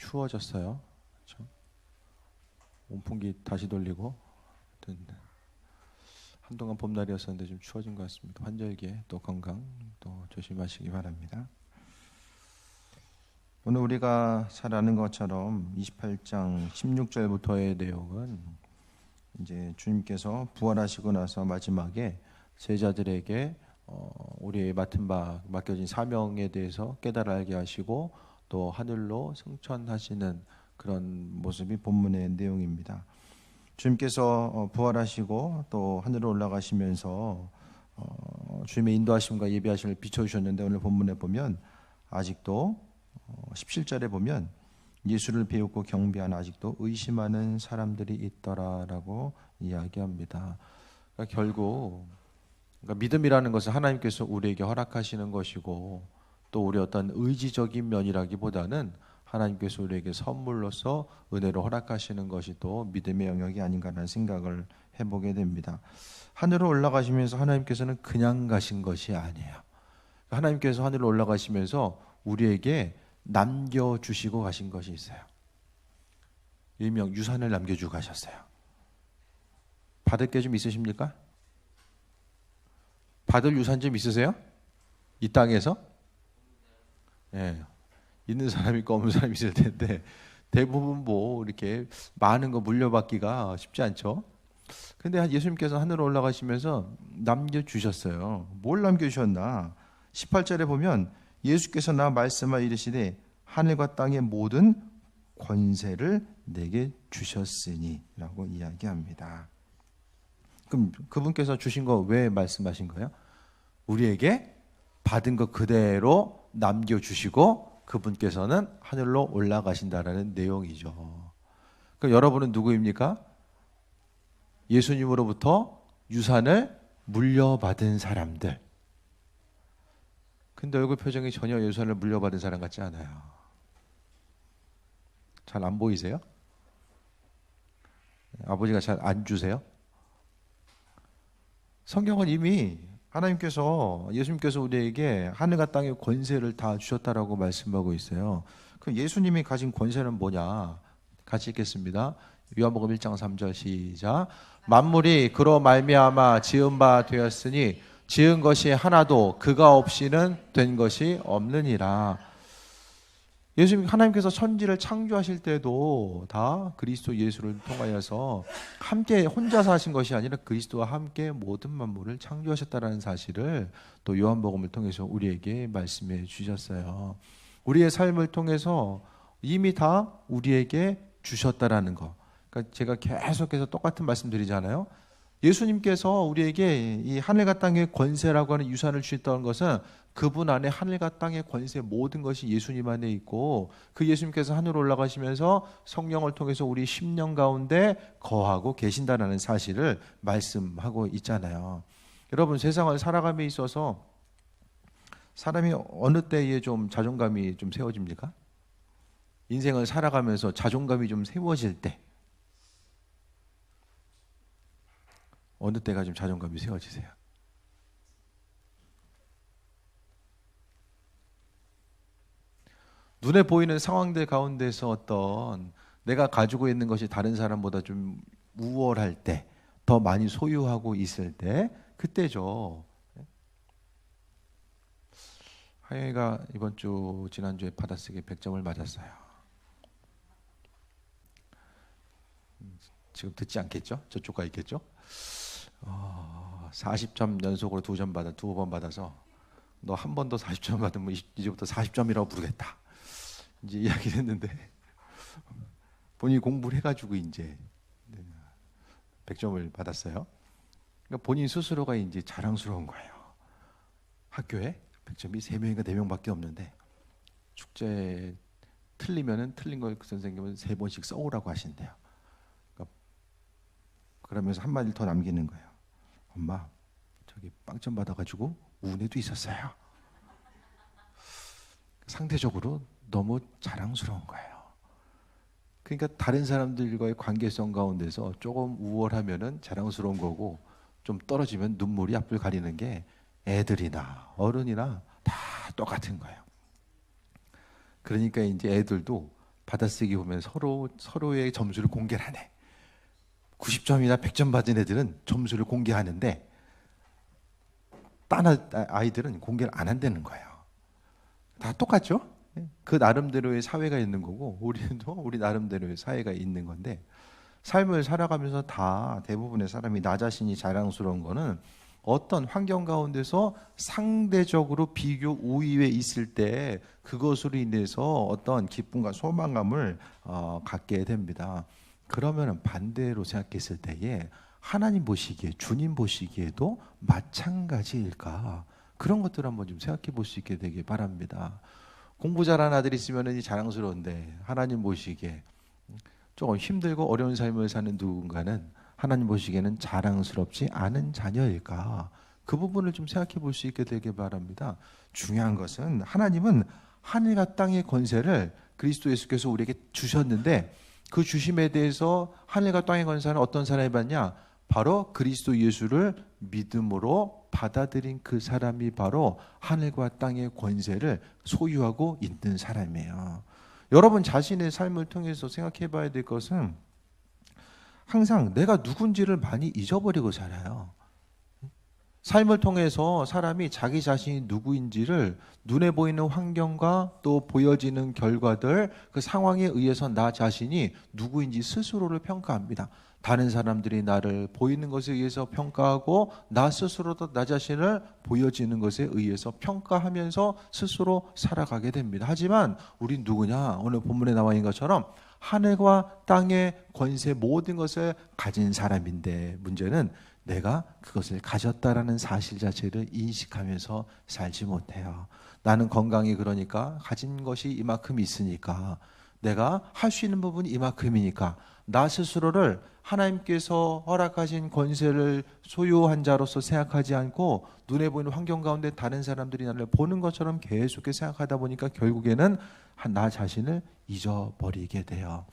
추워졌어요. 그렇죠? 온풍기 다시 돌리고 한동안 봄날이었었는데 좀 추워진 것 같습니다. 환절기에 또 건강 또 조심하시기 바랍니다. 오늘 우리가 잘 아는 것처럼 28장 16절부터의 내용은 이제 주님께서 부활하시고 나서 마지막에 제자들에게 우리의 맡은 바 맡겨진 사명에 대해서 깨달아 알게 하시고 또 하늘로 승천하시는 그런 모습이 본문의 내용입니다. 주님께서 부활하시고 또 하늘로 올라가시면서 주님의 인도하심과 예비하심을 비춰주셨는데 오늘 본문에 보면 아직도 17절에 보면 예수를 배우고 경배하는 아직도 의심하는 사람들이 있더라라고 이야기합니다. 그러니까 결국 믿음이라는 것은 하나님께서 우리에게 허락하시는 것이고 또 우리 어떤 의지적인 면이라기보다는 하나님께서 우리에게 선물로서 은혜로 허락하시는 것이 또 믿음의 영역이 아닌가라는 생각을 해보게 됩니다. 하늘로 올라가시면서 하나님께서는 그냥 가신 것이 아니에요. 하나님께서 하늘로 올라가시면서 우리에게 남겨주시고 가신 것이 있어요. 일명 유산을 남겨주고 가셨어요. 받을 게 좀 있으십니까? 받을 유산 좀 있으세요? 이 땅에서? 예. 있는 사람이 있고 없는 사람이 있을 텐데 대부분 뭐 이렇게 많은 거 물려받기가 쉽지 않죠. 근데 예수님께서 하늘로 올라가시면서 남겨주셨어요. 뭘 남겨주셨나? 18절에 보면 예수께서 나 말씀하 이르시되 하늘과 땅의 모든 권세를 내게 주셨으니 라고 이야기합니다. 그럼 그분께서 주신 거 왜 말씀하신 거예요? 우리에게 받은 거 그대로 남겨주시고 그분께서는 하늘로 올라가신다라는 내용이죠. 그럼 여러분은 누구입니까? 예수님으로부터 유산을 물려받은 사람들. 근데 얼굴 표정이 전혀 유산을 물려받은 사람 같지 않아요. 잘 안 보이세요? 아버지가 잘 안 주세요? 성경은 이미 하나님께서 예수님께서 우리에게 하늘과 땅의 권세를 다 주셨다라고 말씀하고 있어요. 그럼 예수님이 가진 권세는 뭐냐? 같이 읽겠습니다. 요한복음 1장 3절 시작. 만물이 그로 말미암아 지은 바 되었으니 지은 것이 하나도 그가 없이는 된 것이 없느니라. 예수님 하나님께서 천지를 창조하실 때도 다 그리스도 예수를 통하여서 함께 혼자서 하신 것이 아니라 그리스도와 함께 모든 만물을 창조하셨다는 사실을 또 요한복음을 통해서 우리에게 말씀해 주셨어요. 우리의 삶을 통해서 이미 다 우리에게 주셨다라는 거. 그러니까 제가 계속해서 똑같은 말씀 드리잖아요. 예수님께서 우리에게 이 하늘과 땅의 권세라고 하는 유산을 주셨다는 것은 그분 안에 하늘과 땅의 권세 모든 것이 예수님 안에 있고 그 예수님께서 하늘로 올라가시면서 성령을 통해서 우리 심령 가운데 거하고 계신다는 사실을 말씀하고 있잖아요. 여러분 세상을 살아감에 있어서 사람이 어느 때에 좀 자존감이 좀 세워집니까? 인생을 살아가면서 자존감이 좀 세워질 때 어느 때가 좀 자존감이 세워지세요? 눈에 보이는 상황들 가운데서 어떤 내가 가지고 있는 것이 다른 사람보다 좀 우월할 때, 더 많이 소유하고 있을 때, 그때죠. 하영이가 이번 주 지난주에 받아쓰기 100점을 맞았어요. 지금 듣지 않겠죠? 저쪽 가 있겠죠? 40점 연속으로 2번 받아서 너 한 번 더 40점 받으면 이제부터 40점이라고 부르겠다. 이제 이야기를 했는데 본인이 공부를 해가지고 이제 100점을 받았어요. 그러니까 본인 스스로가 이제 자랑스러운 거예요. 학교에 100점이 3명인가 4명밖에 없는데 축제 틀리면은 틀린 걸 그 선생님은 3번씩 써오라고 하신대요. 그러면서 한마디를 더 남기는 거예요. 엄마, 저기 빵점 받아가지고 운에도 있었어요. 상대적으로 너무 자랑스러운 거예요. 그러니까 다른 사람들과의 관계성 가운데서 조금 우월하면은 자랑스러운 거고 좀 떨어지면 눈물이 앞을 가리는 게 애들이나 어른이나 다 똑같은 거예요. 그러니까 이제 애들도 받아쓰기 보면 서로의 점수를 공개를 하네. 90점이나 100점 받은 애들은 점수를 공개하는데 딴 아이들은 공개를 안 한다는 거예요. 다 똑같죠? 그 나름대로의 사회가 있는 거고 우리도 우리 나름대로의 사회가 있는 건데, 삶을 살아가면서 다 대부분의 사람이 나 자신이 자랑스러운 거는 어떤 환경 가운데서 상대적으로 비교 우위에 있을 때 그것으로 인해서 어떤 기쁨과 소망감을 갖게 됩니다. 그러면 반대로 생각했을 때에 하나님 보시기에, 주님 보시기에도 마찬가지일까? 그런 것들 한번 좀 생각해 볼 수 있게 되길 바랍니다. 공부 잘하는 아들이 있으면 자랑스러운데 하나님 보시기에 조금 힘들고 어려운 삶을 사는 누군가는 하나님 보시기에는 자랑스럽지 않은 자녀일까? 그 부분을 좀 생각해 볼 수 있게 되길 바랍니다. 중요한 것은 하나님은 하늘과 땅의 권세를 그리스도 예수께서 우리에게 주셨는데, 그 주심에 대해서 하늘과 땅의 권세는 어떤 사람이 받냐? 바로 그리스도 예수를 믿음으로 받아들인 그 사람이 바로 하늘과 땅의 권세를 소유하고 있는 사람이에요. 여러분 자신의 삶을 통해서 생각해 봐야 될 것은 항상 내가 누군지를 많이 잊어버리고 살아요. 삶을 통해서 사람이 자기 자신이 누구인지를 눈에 보이는 환경과 또 보여지는 결과들, 그 상황에 의해서 나 자신이 누구인지 스스로를 평가합니다. 다른 사람들이 나를 보이는 것에 의해서 평가하고 나 스스로도 나 자신을 보여지는 것에 의해서 평가하면서 스스로 살아가게 됩니다. 하지만 우린 누구냐? 오늘 본문에 나와 있는 것처럼 하늘과 땅의 권세 모든 것을 가진 사람인데, 문제는 내가 그것을 가졌다라는 사실 자체를 인식하면서 살지 못해요. 나는 건강이 그러니까 가진 것이 이만큼 있으니까, 내가 할 수 있는 부분이 이만큼이니까 나 스스로를 하나님께서 허락하신 권세를 소유한 자로서 생각하지 않고 눈에 보이는 환경 가운데 다른 사람들이 나를 보는 것처럼 계속해서 생각하다 보니까 결국에는 나 자신을 잊어버리게 돼요.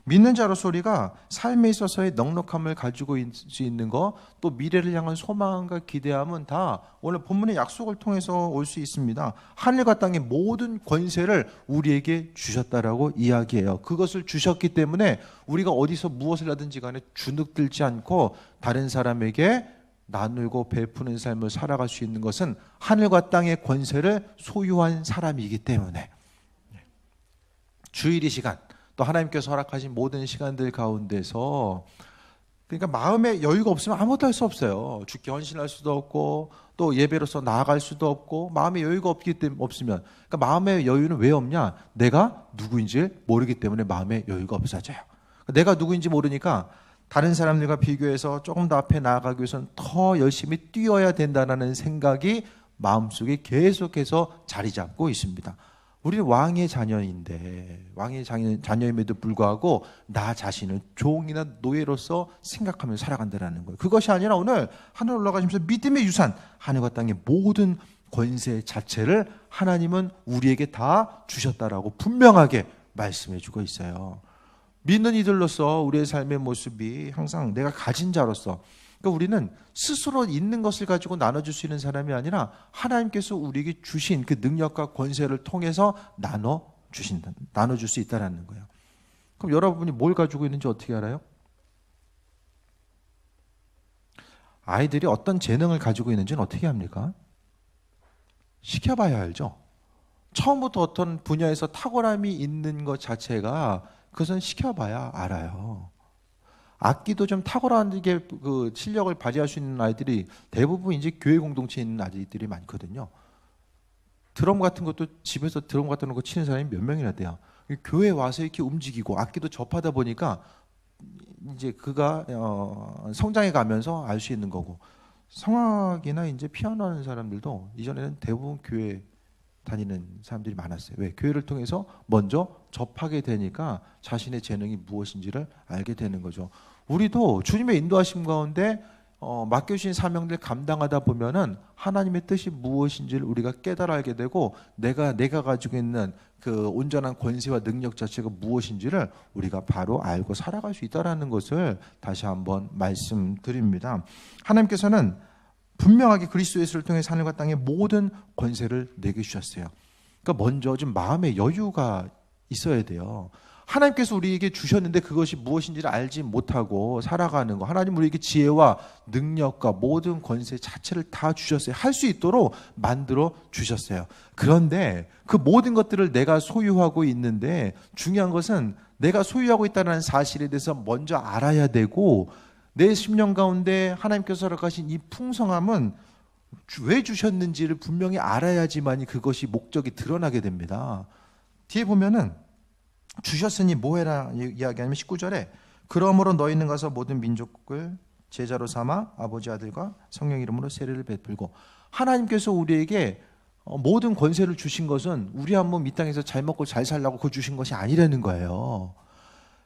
믿는 자로서 우리가 삶에 있어서의 넉넉함을 가지고 있을 수 있는 것, 또 미래를 향한 소망과 기대함은 다 오늘 본문의 약속을 통해서 올 수 있습니다. 하늘과 땅의 모든 권세를 우리에게 주셨다라고 이야기해요. 그것을 주셨기 때문에 우리가 어디서 무엇을 하든지 간에 주눅들지 않고 다른 사람에게 나누고 베푸는 삶을 살아갈 수 있는 것은 하늘과 땅의 권세를 소유한 사람이기 때문에, 주일이 시간, 또 하나님께서 허락하신 모든 시간들 가운데서, 그러니까 마음에 여유가 없으면 아무것도 할 수 없어요. 주께 헌신할 수도 없고 또 예배로서 나아갈 수도 없고, 마음에 여유가 없으면, 그러니까 마음의 여유는 왜 없냐? 내가 누구인지 모르기 때문에 마음에 여유가 없어져요. 내가 누구인지 모르니까 다른 사람들과 비교해서 조금 더 앞에 나아가기 위해서는 더 열심히 뛰어야 된다는 생각이 마음속에 계속해서 자리 잡고 있습니다. 우리는 왕의 자녀인데, 왕의 자녀임에도 불구하고 나 자신을 종이나 노예로서 생각하며 살아간다는 거예요. 그것이 아니라 오늘 하늘 올라가시면서 믿음의 유산, 하늘과 땅의 모든 권세 자체를 하나님은 우리에게 다 주셨다라고 분명하게 말씀해 주고 있어요. 믿는 이들로서 우리의 삶의 모습이 항상 내가 가진 자로서, 그러니까 우리는 스스로 있는 것을 가지고 나눠줄 수 있는 사람이 아니라 하나님께서 우리에게 주신 그 능력과 권세를 통해서 나눠줄 수 있다는 거예요. 그럼 여러분이 뭘 가지고 있는지 어떻게 알아요? 아이들이 어떤 재능을 가지고 있는지는 어떻게 합니까? 시켜봐야 알죠. 처음부터 어떤 분야에서 탁월함이 있는 것 자체가, 그것은 시켜봐야 알아요. 악기도 좀 탁월하게 그 실력을 발휘할 수 있는 아이들이 대부분 이제 교회 공동체에 있는 아이들이 많거든요. 드럼 같은 것도 집에서 드럼 같은 거 치는 사람이 몇 명이나 돼요. 교회 와서 이렇게 움직이고 악기도 접하다 보니까 이제 그가 성장해 가면서 알 수 있는 거고, 성악이나 이제 피아노 하는 사람들도 이전에는 대부분 교회 다니는 사람들이 많았어요. 왜? 교회를 통해서 먼저 접하게 되니까 자신의 재능이 무엇인지를 알게 되는 거죠. 우리도 주님의 인도하심 가운데 맡겨주신 사명들 감당하다 보면은 하나님의 뜻이 무엇인지를 우리가 깨달아 알게 되고, 내가 가지고 있는 그 온전한 권세와 능력 자체가 무엇인지를 우리가 바로 알고 살아갈 수 있다는 것을 다시 한번 말씀드립니다. 하나님께서는 분명하게 그리스도 예수를 통해 하늘과 땅의 모든 권세를 내게 주셨어요. 그러니까 먼저 좀 마음의 여유가 있어야 돼요. 하나님께서 우리에게 주셨는데 그것이 무엇인지를 알지 못하고 살아가는 거. 하나님 우리에게 지혜와 능력과 모든 권세 자체를 다 주셨어요. 할 수 있도록 만들어 주셨어요. 그런데 그 모든 것들을 내가 소유하고 있는데 중요한 것은 내가 소유하고 있다는 사실에 대해서 먼저 알아야 되고, 내 심령 가운데 하나님께서 허락하신 이 풍성함은 왜 주셨는지를 분명히 알아야지만 그것이 목적이 드러나게 됩니다. 뒤에 보면은 주셨으니 뭐해라 이야기하면 19절에 그러므로 너희는 가서 모든 민족을 제자로 삼아 아버지 아들과 성령 이름으로 세례를 베풀고. 하나님께서 우리에게 모든 권세를 주신 것은 우리 한 몸 이 땅에서 잘 먹고 잘 살라고 그거 주신 것이 아니라는 거예요.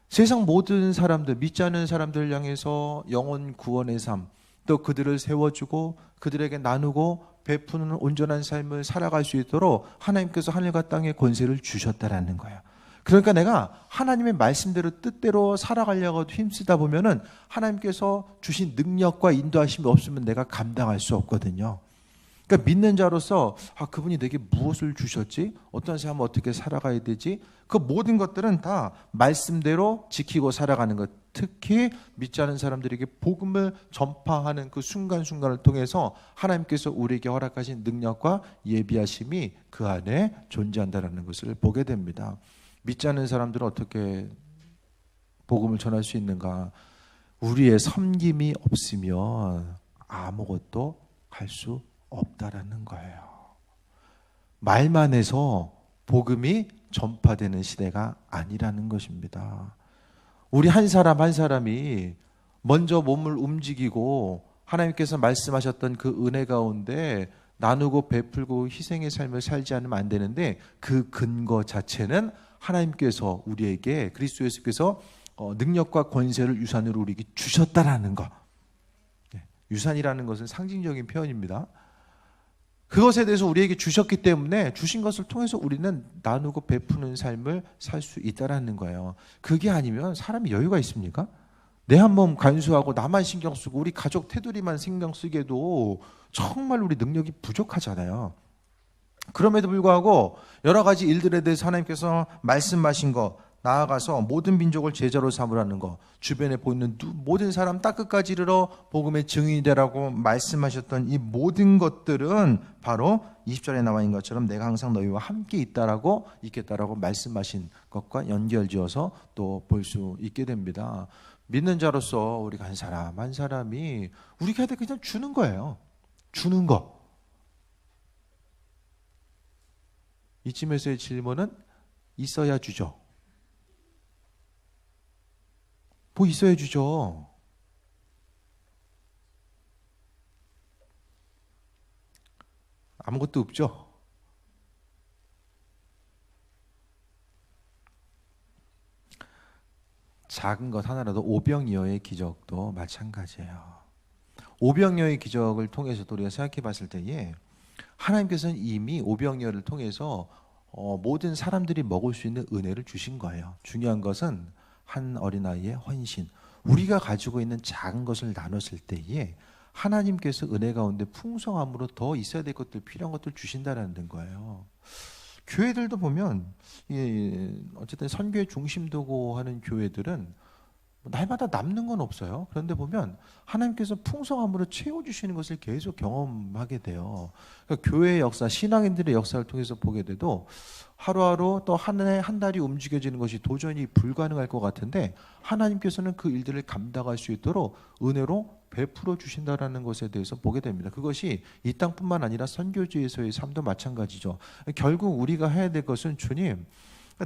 세상 모든 사람들, 믿지 않는 사람들 향해서 영혼 구원의 삶, 또 그들을 세워주고 그들에게 나누고 베푸는 온전한 삶을 살아갈 수 있도록 하나님께서 하늘과 땅의 권세를 주셨다라는 거예요. 그러니까 내가 하나님의 말씀대로 뜻대로 살아가려고 힘쓰다 보면은 하나님께서 주신 능력과 인도하심이 없으면 내가 감당할 수 없거든요. 그러니까 믿는 자로서 그분이 내게 무엇을 주셨지? 어떤 삶을 어떻게 살아가야 되지? 그 모든 것들은 다 말씀대로 지키고 살아가는 것. 특히 믿지 않은 사람들에게 복음을 전파하는 그 순간순간을 통해서 하나님께서 우리에게 허락하신 능력과 예비하심이 그 안에 존재한다는 것을 보게 됩니다. 믿지 않는 사람들은 어떻게 복음을 전할 수 있는가? 우리의 섬김이 없으면 아무것도 할 수 없다라는 거예요. 말만 해서 복음이 전파되는 시대가 아니라는 것입니다. 우리 한 사람 한 사람이 먼저 몸을 움직이고 하나님께서 말씀하셨던 그 은혜 가운데 나누고 베풀고 희생의 삶을 살지 않으면 안 되는데, 그 근거 자체는 하나님께서 우리에게 그리스도 예수께서 능력과 권세를 유산으로 우리에게 주셨다라는 것. 유산이라는 것은 상징적인 표현입니다. 그것에 대해서 우리에게 주셨기 때문에 주신 것을 통해서 우리는 나누고 베푸는 삶을 살 수 있다라는 거예요. 그게 아니면 사람이 여유가 있습니까? 내 한 몸 간수하고 나만 신경 쓰고 우리 가족 테두리만 신경 쓰게도 정말 우리 능력이 부족하잖아요. 그럼에도 불구하고 여러 가지 일들에 대해서 하나님께서 말씀하신 거, 나아가서 모든 민족을 제자로 삼으라는 거, 주변에 보이는 모든 사람 딱 끝까지 이르러 복음의 증인이 되라고 말씀하셨던 이 모든 것들은 바로 20절에 나와 있는 것처럼 내가 항상 너희와 함께 있겠다라고 말씀하신 것과 연결지어서 또 볼 수 있게 됩니다. 믿는 자로서 우리가 한 사람 한 사람이 우리가 그냥 주는 거예요. 주는 거. 이쯤에서의 질문은 있어야 주죠. 뭐 있어야 주죠. 아무것도 없죠. 작은 것 하나라도 오병이어의 기적도 마찬가지예요. 오병이어의 기적을 통해서도 우리가 생각해 봤을 때에 하나님께서는 이미 오병이어를 통해서 모든 사람들이 먹을 수 있는 은혜를 주신 거예요. 중요한 것은 한 어린아이의 헌신, 우리가 가지고 있는 작은 것을 나눴을 때에 하나님께서 은혜 가운데 풍성함으로 더 있어야 될 것들, 필요한 것들 주신다라는 거예요. 교회들도 보면 어쨌든 선교의 중심두고 하는 교회들은 날마다 남는 건 없어요. 그런데 보면 하나님께서 풍성함으로 채워주시는 것을 계속 경험하게 돼요. 그러니까 교회의 역사, 신앙인들의 역사를 통해서 보게 돼도 하루하루 또 한 해, 한 달이 움직여지는 것이 도저히 불가능할 것 같은데 하나님께서는 그 일들을 감당할 수 있도록 은혜로 베풀어 주신다라는 것에 대해서 보게 됩니다. 그것이 이 땅뿐만 아니라 선교지에서의 삶도 마찬가지죠. 결국 우리가 해야 될 것은 주님,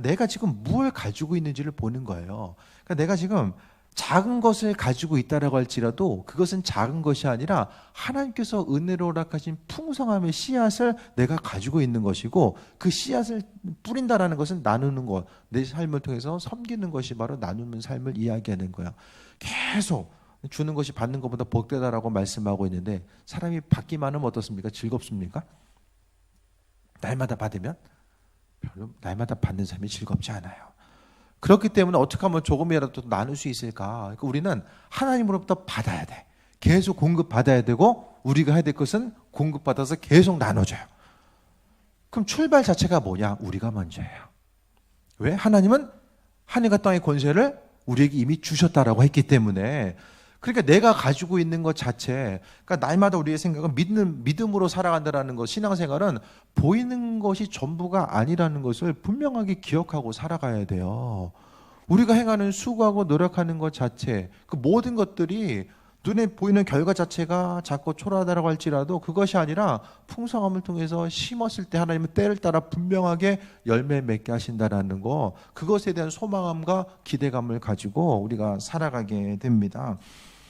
내가 지금 무엇을 가지고 있는지를 보는 거예요. 그러니까 내가 지금 작은 것을 가지고 있다라고 할지라도 그것은 작은 것이 아니라 하나님께서 은혜로 허락하신 풍성함의 씨앗을 내가 가지고 있는 것이고, 그 씨앗을 뿌린다라는 것은 나누는 것, 내 삶을 통해서 섬기는 것이 바로 나누는 삶을 이야기하는 거야. 계속 주는 것이 받는 것보다 복되다라고 말씀하고 있는데, 사람이 받기만 하면 어떻습니까? 즐겁습니까? 날마다 받으면 별로 날마다 받는 삶이 즐겁지 않아요. 그렇기 때문에 어떻게 하면 조금이라도 나눌 수 있을까? 그러니까 우리는 하나님으로부터 받아야 돼. 계속 공급받아야 되고, 우리가 해야 될 것은 공급받아서 계속 나눠줘요. 그럼 출발 자체가 뭐냐? 우리가 먼저예요. 왜? 하나님은 하늘과 땅의 권세를 우리에게 이미 주셨다라고 했기 때문에, 그러니까 내가 가지고 있는 것 자체, 그러니까 날마다 우리의 생각은 믿음으로 살아간다라는 것, 신앙생활은 보이는 것이 전부가 아니라는 것을 분명하게 기억하고 살아가야 돼요. 우리가 행하는 수고하고 노력하는 것 자체, 그 모든 것들이 눈에 보이는 결과 자체가 작고 초라하다고 할지라도 그것이 아니라 풍성함을 통해서 심었을 때 하나님은 때를 따라 분명하게 열매 맺게 하신다라는 거, 그것에 대한 소망함과 기대감을 가지고 우리가 살아가게 됩니다.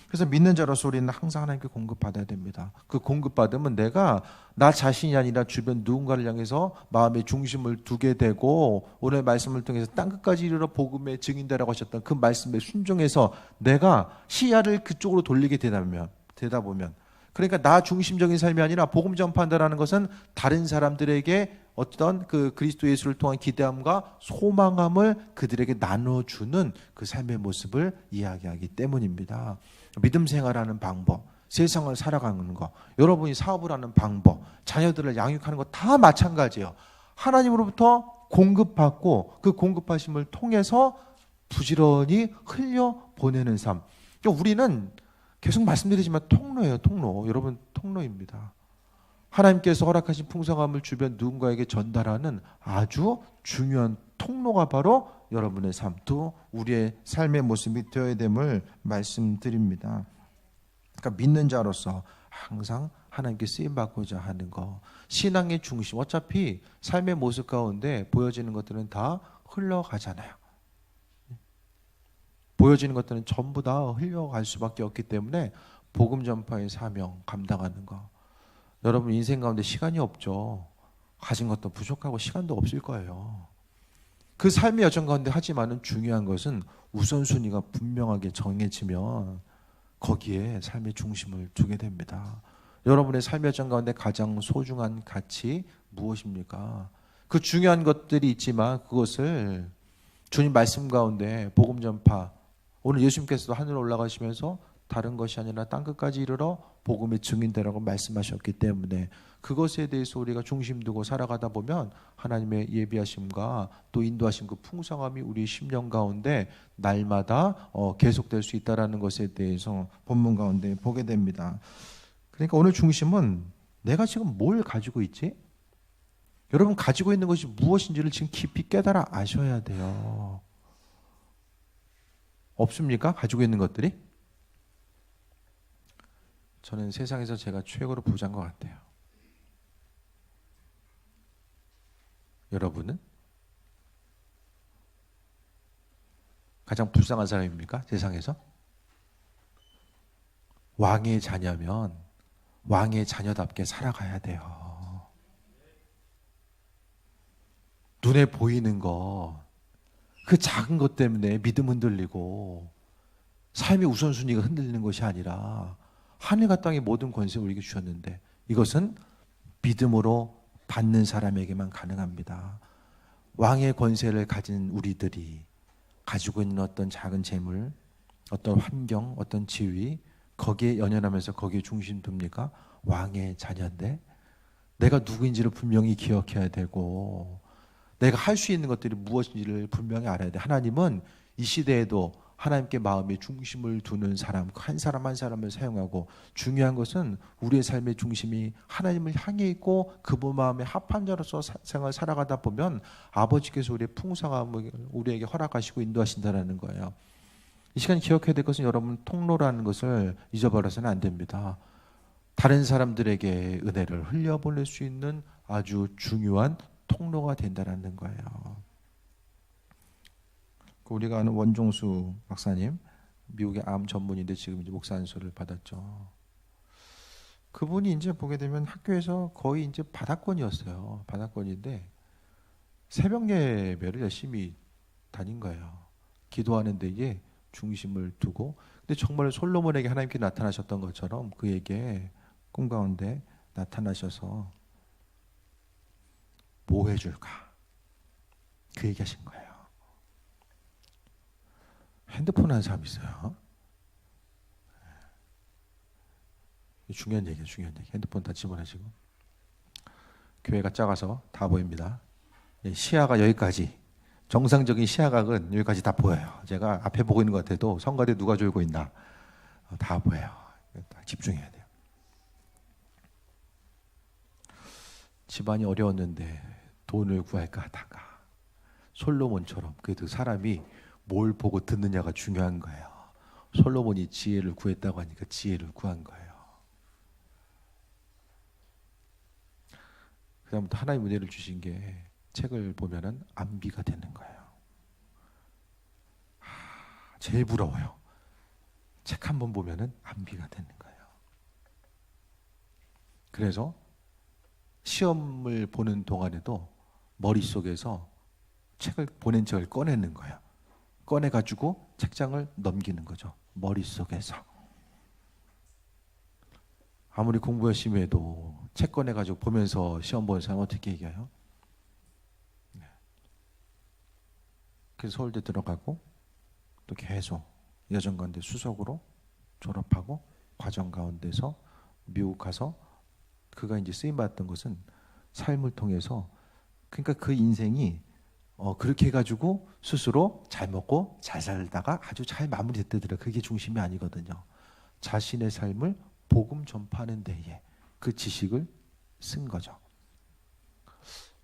그래서 믿는 자로서 우리는 항상 하나님께 공급받아야 됩니다. 그 공급받으면 내가 나 자신이 아니라 주변 누군가를 향해서 마음의 중심을 두게 되고, 오늘 말씀을 통해서 땅끝까지 이르러 복음의 증인되라고 하셨던 그 말씀에 순종해서 내가 시야를 그쪽으로 돌리게 되다 보면, 그러니까 나 중심적인 삶이 아니라 복음 전파한다라는 것은 다른 사람들에게 어떤 그 그리스도 예수를 통한 기대함과 소망함을 그들에게 나눠주는 그 삶의 모습을 이야기하기 때문입니다. 믿음 생활하는 방법, 세상을 살아가는 것, 여러분이 사업을 하는 방법, 자녀들을 양육하는 것 다 마찬가지예요. 하나님으로부터 공급받고 그 공급하심을 통해서 부지런히 흘려보내는 삶. 그러니까 우리는 계속 말씀드리지만 통로예요, 통로. 여러분, 통로입니다. 하나님께서 허락하신 풍성함을 주변 누군가에게 전달하는 아주 중요한 통로가 바로 여러분의 삶, 또 우리의 삶의 모습이 되어야 됨을 말씀드립니다. 그러니까 믿는 자로서 항상 하나님께 쓰임받고자 하는 거, 신앙의 중심. 어차피 삶의 모습 가운데 보여지는 것들은 다 흘러가잖아요. 보여지는 것들은 전부 다 흘러갈 수밖에 없기 때문에 복음 전파의 사명 감당하는 거. 여러분 인생 가운데 시간이 없죠. 가진 것도 부족하고 시간도 없을 거예요. 그 삶의 여정 가운데 하지만은 중요한 것은 우선순위가 분명하게 정해지면 거기에 삶의 중심을 두게 됩니다. 여러분의 삶의 여정 가운데 가장 소중한 가치 무엇입니까? 그 중요한 것들이 있지만 그것을 주님 말씀 가운데 복음 전파, 오늘 예수님께서도 하늘로 올라가시면서 다른 것이 아니라 땅끝까지 이르러 복음의 증인되라고 말씀하셨기 때문에 그것에 대해서 우리가 중심 두고 살아가다 보면 하나님의 예비하심과 또 인도하신 그 풍성함이 우리 심령 가운데 날마다 계속될 수 있다는 것에 대해서 본문 가운데 보게 됩니다. 그러니까 오늘 중심은 내가 지금 뭘 가지고 있지? 여러분 가지고 있는 것이 무엇인지를 지금 깊이 깨달아 아셔야 돼요. 없습니까? 가지고 있는 것들이? 저는 세상에서 제가 최고로 부자인 것 같아요. 여러분은? 가장 불쌍한 사람입니까? 세상에서? 왕의 자녀면 왕의 자녀답게 살아가야 돼요. 눈에 보이는 것, 그 작은 것 때문에 믿음 흔들리고 삶의 우선순위가 흔들리는 것이 아니라 하늘과 땅의 모든 권세를 우리에게 주셨는데 이것은 믿음으로 받는 사람에게만 가능합니다. 왕의 권세를 가진 우리들이 가지고 있는 어떤 작은 재물, 어떤 환경, 어떤 지위, 거기에 연연하면서 거기에 중심 둡니까? 왕의 자녀인데 내가 누구인지를 분명히 기억해야 되고 내가 할 수 있는 것들이 무엇인지를 분명히 알아야 돼. 하나님은 이 시대에도 하나님께 마음의 중심을 두는 사람, 한 사람 한 사람을 사용하고, 중요한 것은 우리의 삶의 중심이 하나님을 향해 있고 그분 마음에 합한 자로서 생활 살아가다 보면 아버지께서 우리의 풍성함을 우리에게 허락하시고 인도하신다는 거예요. 이 시간 기억해야 될 것은 여러분 통로라는 것을 잊어버려서는 안 됩니다. 다른 사람들에게 은혜를 흘려보낼 수 있는 아주 중요한 통로가 된다는 거예요. 우리가 아는 원종수 박사님, 미국의 암 전문인데 지금 이제 목사 안수를 받았죠. 그분이 이제 보게 되면 학교에서 거의 이제 바닥권이었어요. 바닥권인데 새벽 예배를 열심히 다닌 거예요. 기도하는 데에 중심을 두고. 근데 정말 솔로몬에게 하나님께 나타나셨던 것처럼 그에게 꿈 가운데 나타나셔서 뭐 해줄까? 그 얘기하신 거예요. 핸드폰 하는 사람 있어요. 중요한 얘기예요. 중요한 얘기. 핸드폰 다 집어넣으시고. 교회가 작아서 다 보입니다. 시야가 여기까지 정상적인 시야각은 여기까지 다 보여요. 제가 앞에 보고 있는 것 같아도 성가대 누가 졸고 있나 다 보여요. 집중해야 돼요. 집안이 어려웠는데 돈을 구할까 하다가 솔로몬처럼 그래도 사람이 뭘 보고 듣느냐가 중요한 거예요. 솔로몬이 지혜를 구했다고 하니까 지혜를 구한 거예요. 그다음부터 하나님 은혜를 주신 게 책을 보면은 암비가 되는 거예요. 제일 부러워요. 책 한 번 보면은 암비가 되는 거예요. 그래서 시험을 보는 동안에도 머릿속에서 보낸 책을 꺼내는 거예요. 꺼내가지고 책장을 넘기는 거죠. 머릿속에서. 아무리 공부 열심히 해도 책 꺼내가지고 보면서 시험 보는 사람 어떻게 얘기해요? 그래서 서울대 들어가고 또 계속 여전관대 수석으로 졸업하고 과정 가운데서 미국 가서 그가 이제 쓰임받았던 것은 삶을 통해서, 그러니까 그 인생이 그렇게 해가지고 스스로 잘 먹고 잘 살다가 아주 잘 마무리됐더라. 그게 중심이 아니거든요. 자신의 삶을 복음 전파하는 데에 그 지식을 쓴 거죠.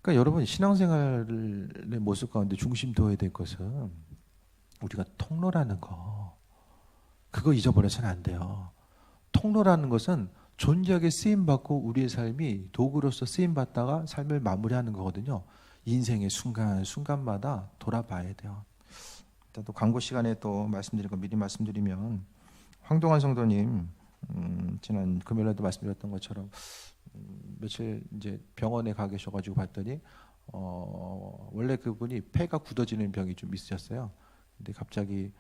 그러니까 여러분 신앙생활의 모습 가운데 중심 둬야 될 것은 우리가 통로라는 거, 그거 잊어버려서는 안 돼요. 통로라는 것은 존재하게 쓰임받고 우리의 삶이 도구로서 쓰임받다가 삶을 마무리하는 거거든요. 인생의 순간순간마다 돌아봐야 돼요. 또 광고 시간에 또 말씀드린 거 미리 말씀드리면, 황동환 성도님 지난 금요일에도 말씀드렸던 것처럼 며칠 이제 병원에 가 계셔가지고 봤더니 원래 그분이 폐가 굳어지는 병이 좀 있으셨어요. 근데 갑자기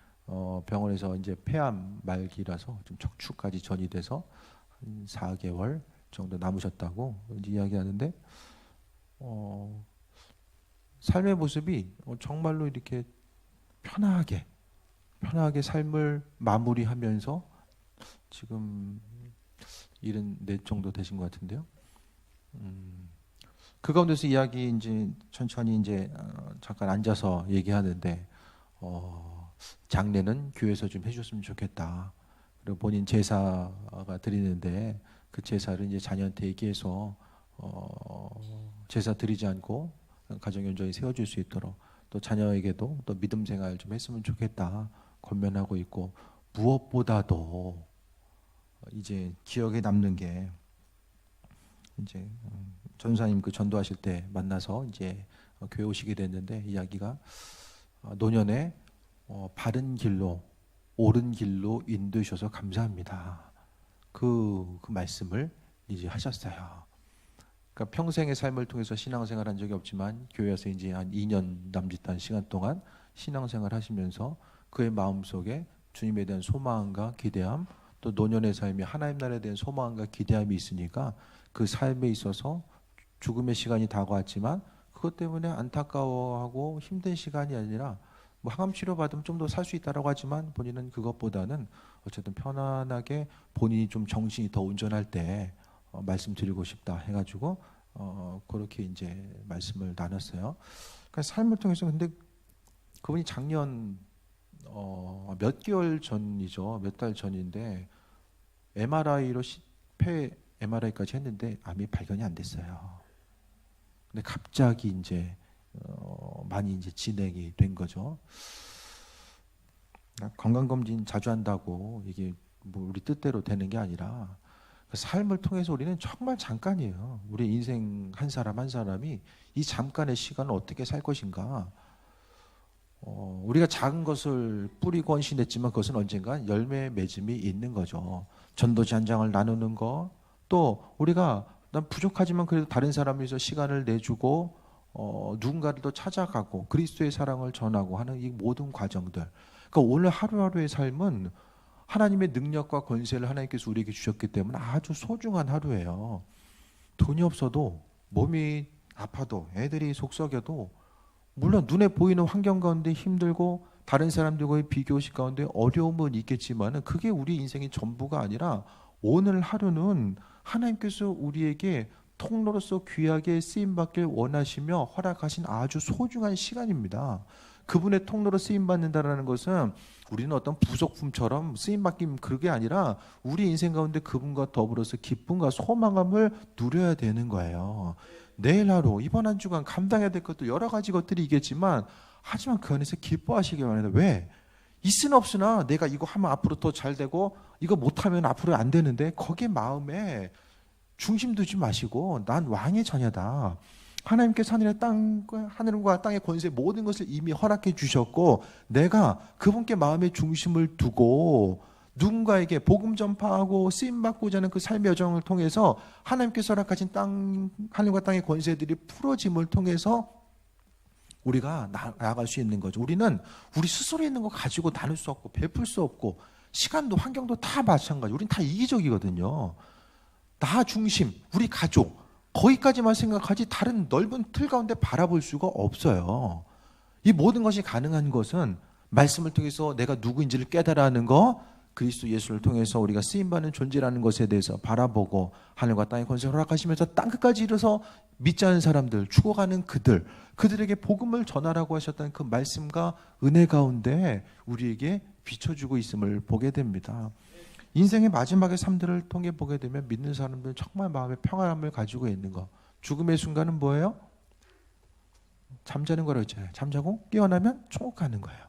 병원에서 이제 폐암 말기라서 좀 척추까지 전이돼서 한 4개월 정도 남으셨다고 이제 이야기하는데, 삶의 모습이 정말로 이렇게 편하게 삶을 마무리하면서 지금 74 정도 되신 것 같은데요. 그 가운데서 이야기 이제 천천히 이제 잠깐 앉아서 얘기하는데, 장례는 교회에서 좀 해줬으면 좋겠다. 그리고 본인 제사가 드리는데 그 제사를 이제 자녀한테 얘기해서 제사 드리지 않고 가정 연장이 세워질 수 있도록, 또 자녀에게도 또 믿음 생활 좀 했으면 좋겠다 권면하고 있고, 무엇보다도 이제 기억에 남는 게 이제 전사님 그 전도하실 때 만나서 이제 교회 오시게 됐는데, 이야기가 노년에 바른 길로 옳은 길로 인도하셔서 감사합니다. 그 말씀을 이제 하셨어요. 그러니까 평생의 삶을 통해서 신앙생활한 적이 없지만 교회에서 이제 한 2년 남짓한 시간 동안 신앙생활 하시면서 그의 마음속에 주님에 대한 소망과 기대함, 또 노년의 삶이 하나님 나라에 대한 소망과 기대함이 있으니까 그 삶에 있어서 죽음의 시간이 다가왔지만 그것 때문에 안타까워하고 힘든 시간이 아니라 뭐 항암 치료 받으면 좀 더 살 수 있다라고 하지만 본인은 그것보다는 어쨌든 편안하게 본인이 좀 정신이 더 온전할 때 말씀드리고 싶다 해가지고 그렇게 이제 말씀을 나눴어요. 그러니까 삶을 통해서, 근데 그분이 작년 몇 개월 전이죠, 몇 달 전인데 MRI로 폐 MRI까지 했는데 암이 발견이 안 됐어요. 근데 갑자기 이제 많이 이제 진행이 된 거죠. 건강검진 자주 한다고 이게 뭐 우리 뜻대로 되는 게 아니라 그 삶을 통해서 우리는 정말 잠깐이에요. 우리 인생 한 사람 한 사람이 이 잠깐의 시간을 어떻게 살 것인가. 우리가 작은 것을 뿌리고 헌신했지만 그것은 언젠가 열매 맺음이 있는 거죠. 전도지 한 장을 나누는 거, 또 우리가 난 부족하지만 그래도 다른 사람을 위해서 시간을 내주고 누군가를 또 찾아가고 그리스도의 사랑을 전하고 하는 이 모든 과정들, 그러니까 오늘 하루하루의 삶은 하나님의 능력과 권세를 하나님께서 우리에게 주셨기 때문에 아주 소중한 하루예요. 돈이 없어도, 몸이 아파도, 애들이 속썩여도, 물론 눈에 보이는 환경 가운데 힘들고 다른 사람들과의 비교식 가운데 어려움은 있겠지만 그게 우리 인생의 전부가 아니라 오늘 하루는 하나님께서 우리에게 통로로서 귀하게 쓰임받길 원하시며 허락하신 아주 소중한 시간입니다. 그분의 통로로 쓰임받는다는 것은 우리는 어떤 부속품처럼 쓰임받기 그게 아니라 우리 인생 가운데 그분과 더불어서 기쁨과 소망감을 누려야 되는 거예요. 내일 하루, 이번 한 주간 감당해야 될 것도 여러 가지 것들이 있겠지만 하지만 그 안에서 기뻐하시기 바랍니다. 왜? 있으나 없으나 내가 이거 하면 앞으로 더 잘 되고 이거 못하면 앞으로 안 되는데 거기에 마음에 중심 두지 마시고 난 왕의 자녀다. 하나님께서 하늘과 땅의 권세 모든 것을 이미 허락해 주셨고 내가 그분께 마음의 중심을 두고 누군가에게 복음 전파하고 쓰임받고자 하는 그 삶의 여정을 통해서 하나님께서 허락하신 하늘과 땅의 권세들이 풀어짐을 통해서 우리가 나아갈 수 있는 거죠. 우리는 우리 스스로 있는 거 가지고 나눌 수 없고 베풀 수 없고 시간도 환경도 다 마찬가지. 우린 다 이기적이거든요. 나 중심, 우리 가족 거기까지만 생각하지 다른 넓은 틀 가운데 바라볼 수가 없어요. 이 모든 것이 가능한 것은 말씀을 통해서 내가 누구인지를 깨달아하는 거, 그리스도 예수를 통해서 우리가 쓰임받는 존재라는 것에 대해서 바라보고 하늘과 땅의 권세를 허락하시면서 땅끝까지 이르러서 믿지 않은 사람들, 죽어가는 그들에게 복음을 전하라고 하셨다는 그 말씀과 은혜 가운데 우리에게 비춰주고 있음을 보게 됩니다. 인생의 마지막의 삶들을 통해 보게 되면 믿는 사람들은 정말 마음의 평안함을 가지고 있는 거. 죽음의 순간은 뭐예요? 잠자는 거라고 했잖아요. 잠자고 깨어나면 천국 가는 거예요.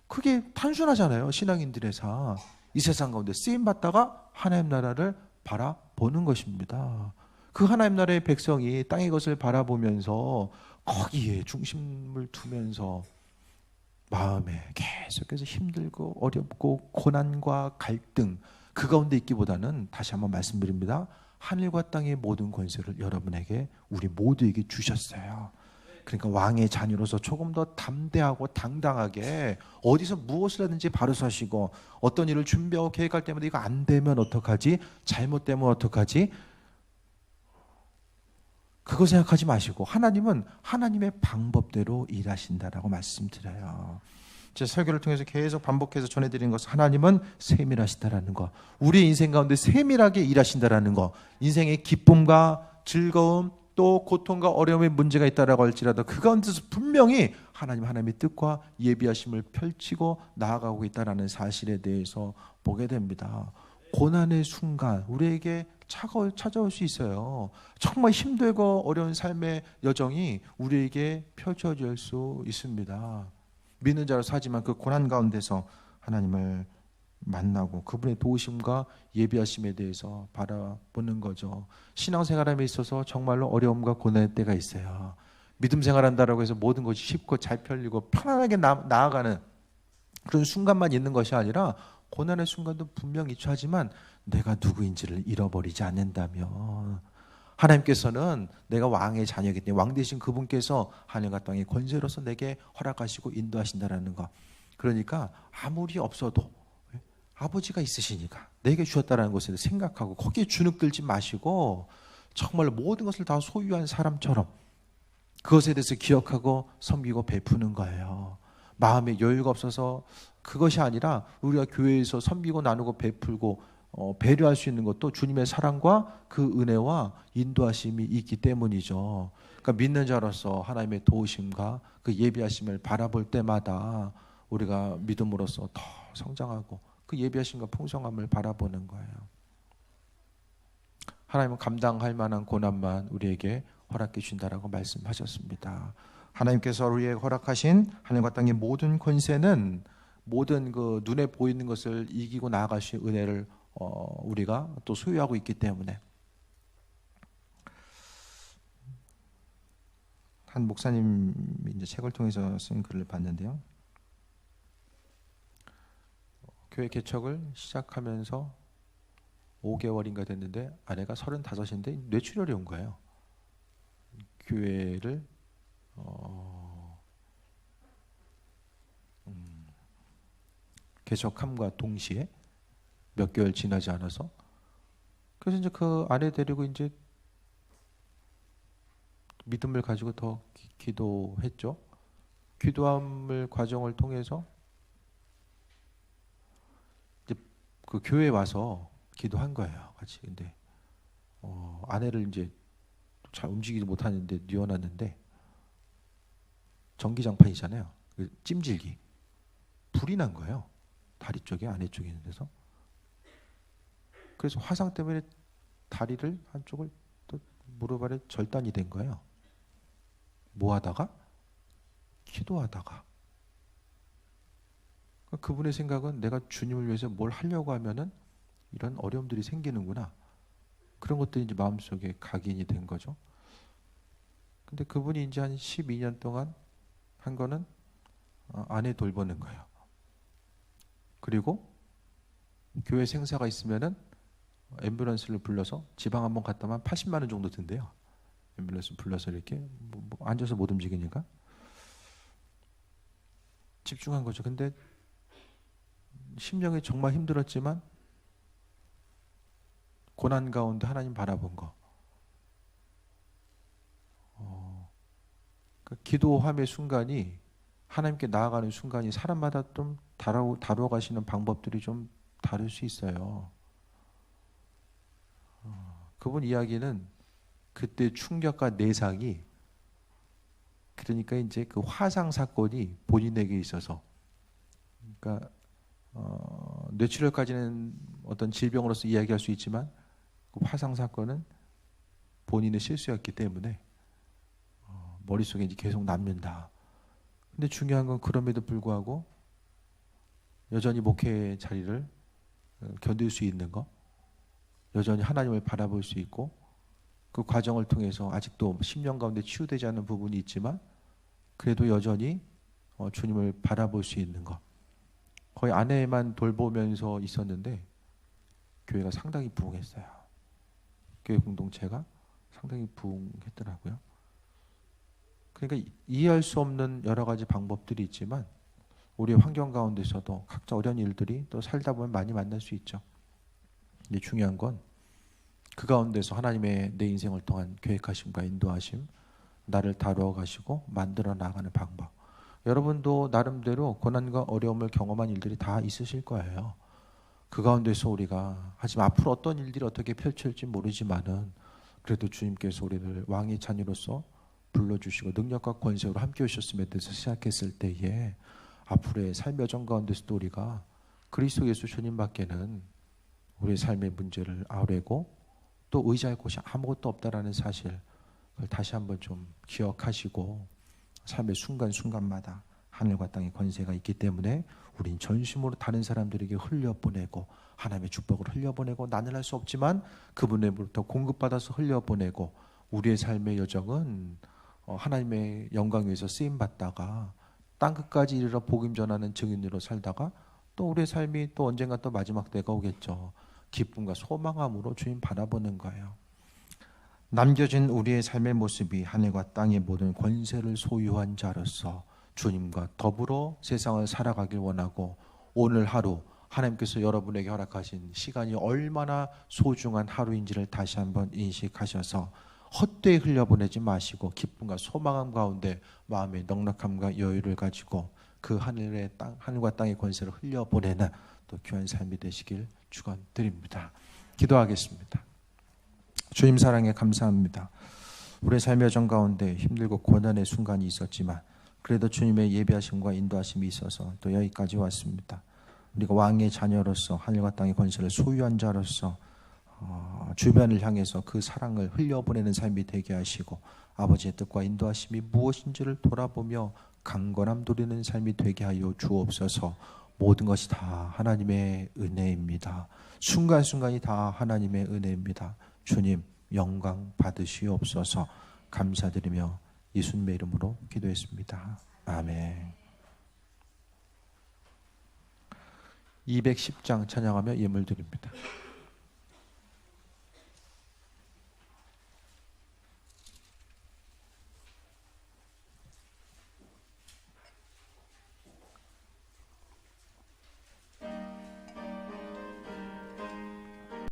그게 단순하잖아요. 신앙인들의 삶. 이 세상 가운데 쓰임받다가 하나님 나라를 바라보는 것입니다. 그 하나님 나라의 백성이 땅의 것을 바라보면서 거기에 중심을 두면서 마음에 계속해서 힘들고 어렵고 고난과 갈등 그 가운데 있기보다는 다시 한번 말씀드립니다. 하늘과 땅의 모든 권세를 여러분에게 우리 모두에게 주셨어요. 그러니까 왕의 자녀로서 조금 더 담대하고 당당하게 어디서 무엇을 하든지 바로 서시고 어떤 일을 준비하고 계획할 때마다 이거 안 되면 어떡하지? 잘못되면 어떡하지? 그거 생각하지 마시고 하나님은 하나님의 방법대로 일하신다라고 말씀드려요. 제 설교를 통해서 계속 반복해서 전해드리는 것은 하나님은 세밀하시다라는 거, 우리 인생 가운데 세밀하게 일하신다라는 거, 인생의 기쁨과 즐거움 또 고통과 어려움의 문제가 있다라고 할지라도 그 가운데서 분명히 하나님의 뜻과 예비하심을 펼치고 나아가고 있다라는 사실에 대해서 보게 됩니다. 고난의 순간 우리에게 찾아올 수 있어요. 정말 힘들고 어려운 삶의 여정이 우리에게 펼쳐질 수 있습니다. 믿는 자로 사지만 그 고난 가운데서 하나님을 만나고 그분의 도우심과 예비하심에 대해서 바라보는 거죠. 신앙생활함에 있어서 정말로 어려움과 고난의 때가 있어요. 믿음 생활한다라고 해서 모든 것이 쉽고 잘 펴리고 편안하게 나아가는 그런 순간만 있는 것이 아니라 고난의 순간도 분명히 처하지만 내가 누구인지를 잃어버리지 않는다면 하나님께서는 내가 왕의 자녀이기 때문에 왕 되신 그분께서 하늘과 땅의 권세로서 내게 허락하시고 인도하신다라는 것. 그러니까 아무리 없어도 아버지가 있으시니까 내게 주셨다라는 것을 생각하고 거기에 주눅들지 마시고 정말 모든 것을 다 소유한 사람처럼 그것에 대해서 기억하고 섬기고 베푸는 거예요. 마음에 여유가 없어서 그것이 아니라 우리가 교회에서 섬기고 나누고 베풀고 배려할 수 있는 것도 주님의 사랑과 그 은혜와 인도하심이 있기 때문이죠. 그러니까 믿는 자로서 하나님의 도우심과 그 예비하심을 바라볼 때마다 우리가 믿음으로써 더 성장하고 그 예비하심과 풍성함을 바라보는 거예요. 하나님은 감당할 만한 고난만 우리에게 허락해 준다라고 말씀하셨습니다. 하나님께서 우리에게 허락하신 하늘과 땅의 모든 권세는 모든 그 눈에 보이는 것을 이기고 나아갈 수 있는 은혜를 우리가 또 소유하고 있기 때문에 한 목사님이 이제 책을 통해서 쓴 글을 봤는데요. 교회 개척을 시작하면서 5개월인가 됐는데 아내가 35인데 뇌출혈이 온 거예요. 교회를 개척함과 동시에 몇 개월 지나지 않아서 그래서 이제 그 아내 데리고 이제 믿음을 가지고 더 기도했죠. 기도함을 과정을 통해서 이제 그 교회에 와서 기도한 거예요, 같이. 근데 아내를 이제 잘 움직이지 못하는데 뉘어놨는데 전기장판이잖아요. 그 찜질기 불이 난 거예요. 다리 쪽에 아내 쪽에 있는 데서. 그래서 화상 때문에 다리를 한쪽을 또 무릎 아래 절단이 된 거예요. 뭐 하다가? 기도하다가. 그분의 생각은 내가 주님을 위해서 뭘 하려고 하면은 이런 어려움들이 생기는구나. 그런 것들이 이제 마음속에 각인이 된 거죠. 근데 그분이 이제 한 12년 동안 한 거는 아내 돌보는 거예요. 그리고 교회 생사가 있으면은 앰뷸런스를 불러서 지방 한번 갔다 오면 80만 원 정도 든대요. 앰뷸런스 불러서 이렇게 뭐 앉아서 못 움직이니까 집중한 거죠. 근데 심령이 정말 힘들었지만 고난 가운데 하나님 바라본 거. 그 기도함의 순간이 하나님께 나아가는 순간이 사람마다 좀 다뤄가시는 방법들이 좀 다를 수 있어요. 그분 이야기는 그때 충격과 내상이 그러니까 이제 그 화상 사건이 본인에게 있어서 그러니까 뇌출혈까지는 어떤 질병으로서 이야기할 수 있지만 그 화상 사건은 본인의 실수였기 때문에 머릿속에 이제 계속 남는다. 근데 중요한 건 그럼에도 불구하고 여전히 목회의 자리를 견딜 수 있는 거, 여전히 하나님을 바라볼 수 있고 그 과정을 통해서 아직도 심령 가운데 치유되지 않는 부분이 있지만 그래도 여전히 주님을 바라볼 수 있는 것. 거의 아내만 돌보면서 있었는데 교회가 상당히 부흥했어요. 교회 공동체가 상당히 부흥했더라고요. 그러니까 이해할 수 없는 여러 가지 방법들이 있지만 우리의 환경 가운데서도 각자 어려운 일들이 또 살다 보면 많이 만날 수 있죠. 근데 중요한 건 그 가운데서 하나님의 내 인생을 통한 계획하심과 인도하심, 나를 다루어 가시고 만들어 나가는 방법. 여러분도 나름대로 고난과 어려움을 경험한 일들이 다 있으실 거예요. 그 가운데서 우리가 하지만 앞으로 어떤 일들이 어떻게 펼쳐질지 모르지만은 그래도 주님께서 우리를 왕의 자녀로서 불러주시고 능력과 권세로 함께 오셨음에 대해서 시작했을 때에 앞으로의 삶의 여정 가운데서도 우리가 그리스도 예수 주님밖에는 우리의 삶의 문제를 아뢰고 또 의지할 곳이 아무것도 없다라는 사실, 그걸 다시 한번 좀 기억하시고 삶의 순간순간마다 하늘과 땅의 권세가 있기 때문에 우린 전심으로 다른 사람들에게 흘려보내고 하나님의 축복을 흘려보내고 나는 할 수 없지만 그분으로부터 공급받아서 흘려보내고 우리의 삶의 여정은 하나님의 영광 위에서 쓰임받다가 땅끝까지 이르러 복음 전하는 증인으로 살다가 또 우리의 삶이 또 언젠가 또 마지막 때가 오겠죠. 기쁨과 소망함으로 주님 바라보는 거예요. 남겨진 우리의 삶의 모습이 하늘과 땅의 모든 권세를 소유한 자로서 주님과 더불어 세상을 살아가길 원하고 오늘 하루 하나님께서 여러분에게 허락하신 시간이 얼마나 소중한 하루인지를 다시 한번 인식하셔서 헛되이 흘려보내지 마시고 기쁨과 소망함 가운데 마음의 넉넉함과 여유를 가지고 그 하늘과 땅의 권세를 흘려보내는 또 귀한 삶이 되시길 축원드립니다. 기도하겠습니다. 주님 사랑에 감사합니다. 우리의 삶의 여정 가운데 힘들고 고난의 순간이 있었지만 그래도 주님의 예비하심과 인도하심이 있어서 또 여기까지 왔습니다. 우리가 왕의 자녀로서 하늘과 땅의 권세를 소유한 자로서 주변을 향해서 그 사랑을 흘려보내는 삶이 되게 하시고 아버지의 뜻과 인도하심이 무엇인지를 돌아보며 강건함 누리는 삶이 되게 하여 주옵소서. 모든 것이 다 하나님의 은혜입니다. 순간순간이 다 하나님의 은혜입니다. 주님 영광 받으시옵소서. 감사드리며 예수님의 이름으로 기도했습니다. 아멘. 210장 찬양하며 예물 드립니다.